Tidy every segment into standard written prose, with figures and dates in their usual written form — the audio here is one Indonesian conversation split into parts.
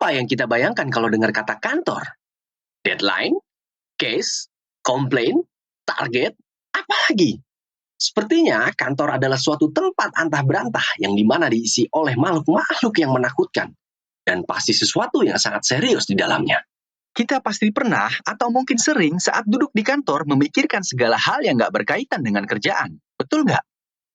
Apa yang kita bayangkan kalau dengar kata kantor? Deadline, case, komplain, target, apa lagi? Sepertinya kantor adalah suatu tempat antah berantah yang dimana diisi oleh makhluk-makhluk yang menakutkan. Dan pasti sesuatu yang sangat serius di dalamnya. Kita pasti pernah atau mungkin sering saat duduk di kantor memikirkan segala hal yang nggak berkaitan dengan kerjaan. Betul nggak?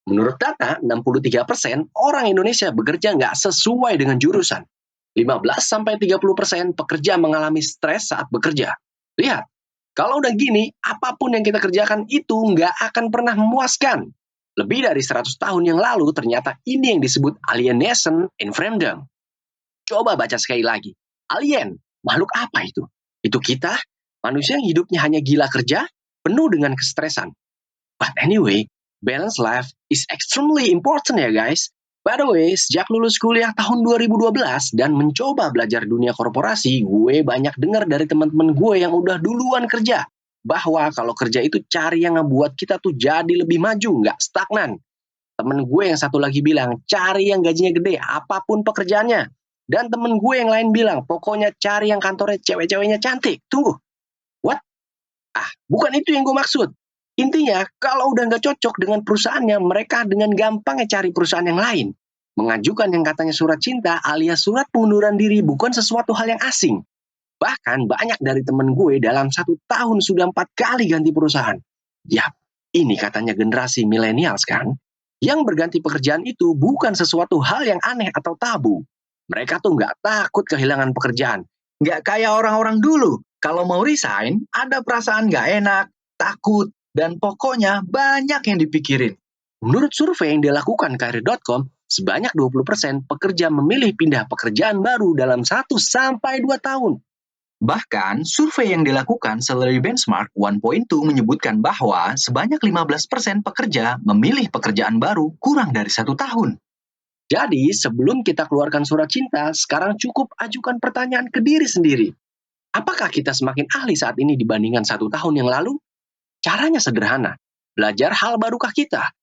Menurut data, 63% orang Indonesia bekerja nggak sesuai dengan jurusan. 15-30% pekerja mengalami stres saat bekerja. Lihat, kalau udah gini, apapun yang kita kerjakan itu nggak akan pernah memuaskan. Lebih dari 100 tahun yang lalu, ternyata ini yang disebut alienation in freedom. Coba baca sekali lagi. Alien, makhluk apa itu? Itu kita, manusia yang hidupnya hanya gila kerja, penuh dengan kestresan. But anyway, balanced life is extremely important ya guys. By the way, sejak lulus kuliah tahun 2012 dan mencoba belajar dunia korporasi, gue banyak dengar dari teman-teman gue yang udah duluan kerja. Bahwa kalau kerja itu cari yang ngebuat kita tuh jadi lebih maju, nggak stagnan. Temen gue yang satu lagi bilang, cari yang gajinya gede, apapun pekerjaannya. Dan temen gue yang lain bilang, pokoknya cari yang kantornya cewek-ceweknya cantik. Tunggu, what? Bukan itu yang gue maksud. Intinya, kalau udah nggak cocok dengan perusahaannya, mereka dengan gampangnya cari perusahaan yang lain. Mengajukan yang katanya surat cinta alias surat pengunduran diri bukan sesuatu hal yang asing. Bahkan banyak dari temen gue dalam 1 tahun sudah 4 kali ganti perusahaan. Yap, ini katanya generasi millennials kan? Yang berganti pekerjaan itu bukan sesuatu hal yang aneh atau tabu. Mereka tuh nggak takut kehilangan pekerjaan. Nggak kayak orang-orang dulu. Kalau mau resign, ada perasaan nggak enak, takut, dan pokoknya banyak yang dipikirin. Menurut survei yang dilakukan Career.com, sebanyak 20% pekerja memilih pindah pekerjaan baru dalam 1-2 tahun. Bahkan, survei yang dilakukan Salary Benchmark 1.2 menyebutkan bahwa sebanyak 15% pekerja memilih pekerjaan baru kurang dari 1 tahun. Jadi, sebelum kita keluarkan surat cinta, sekarang cukup ajukan pertanyaan ke diri sendiri. Apakah kita semakin ahli saat ini dibandingkan 1 tahun yang lalu? Caranya sederhana. Belajar hal barukah kita?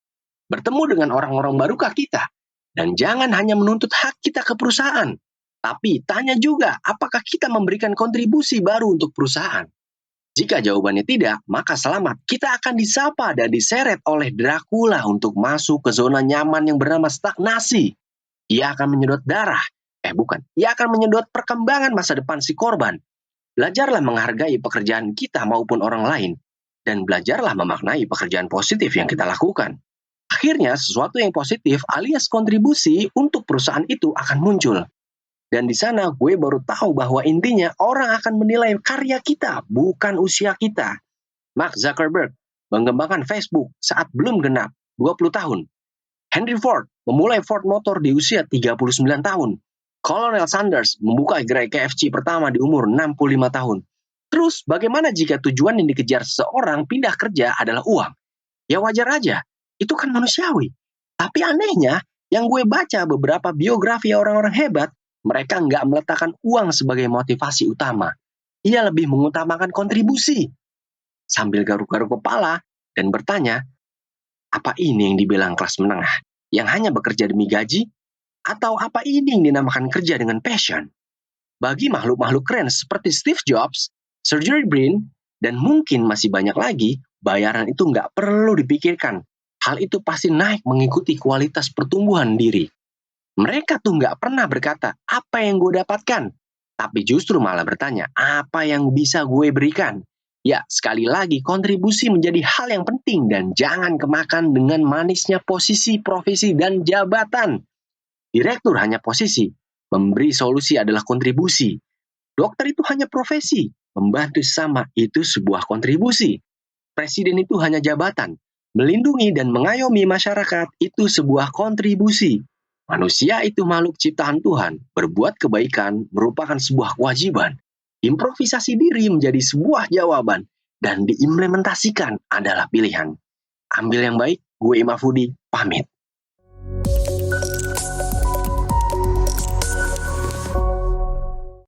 Bertemu dengan orang-orang barukah kita? Dan jangan hanya menuntut hak kita ke perusahaan. Tapi tanya juga apakah kita memberikan kontribusi baru untuk perusahaan. Jika jawabannya tidak, maka selamat. Kita akan disapa dan diseret oleh Dracula untuk masuk ke zona nyaman yang bernama stagnasi. Ia akan menyedot darah. Ia akan menyedot perkembangan masa depan si korban. Belajarlah menghargai pekerjaan kita maupun orang lain. Dan belajarlah memaknai pekerjaan positif yang kita lakukan. Akhirnya, sesuatu yang positif alias kontribusi untuk perusahaan itu akan muncul. Dan di sana gue baru tahu bahwa intinya orang akan menilai karya kita, bukan usia kita. Mark Zuckerberg mengembangkan Facebook saat belum genap 20 tahun. Henry Ford memulai Ford Motor di usia 39 tahun. Colonel Sanders membuka gerai KFC pertama di umur 65 tahun. Terus bagaimana jika tujuan yang dikejar seseorang pindah kerja adalah uang? Ya wajar aja, itu kan manusiawi. Tapi anehnya, yang gue baca beberapa biografi orang-orang hebat, mereka nggak meletakkan uang sebagai motivasi utama. Ia lebih mengutamakan kontribusi. Sambil garuk-garuk kepala dan bertanya, apa ini yang dibilang kelas menengah? Yang hanya bekerja demi gaji? Atau apa ini yang dinamakan kerja dengan passion? Bagi makhluk-makhluk keren seperti Steve Jobs, Sergey Brin, dan mungkin masih banyak lagi, bayaran itu nggak perlu dipikirkan. Hal itu pasti naik mengikuti kualitas pertumbuhan diri. Mereka tuh nggak pernah berkata, apa yang gue dapatkan? Tapi justru malah bertanya, apa yang bisa gue berikan? Ya, sekali lagi, kontribusi menjadi hal yang penting dan jangan kemakan dengan manisnya posisi, profesi, dan jabatan. Direktur hanya posisi, memberi solusi adalah kontribusi. Dokter itu hanya profesi, membantu sesama itu sebuah kontribusi. Presiden itu hanya jabatan, melindungi dan mengayomi masyarakat itu sebuah kontribusi. Manusia itu makhluk ciptaan Tuhan, berbuat kebaikan merupakan sebuah kewajiban. Improvisasi diri menjadi sebuah jawaban, dan diimplementasikan adalah pilihan. Ambil yang baik, gue Imam Fudi, pamit.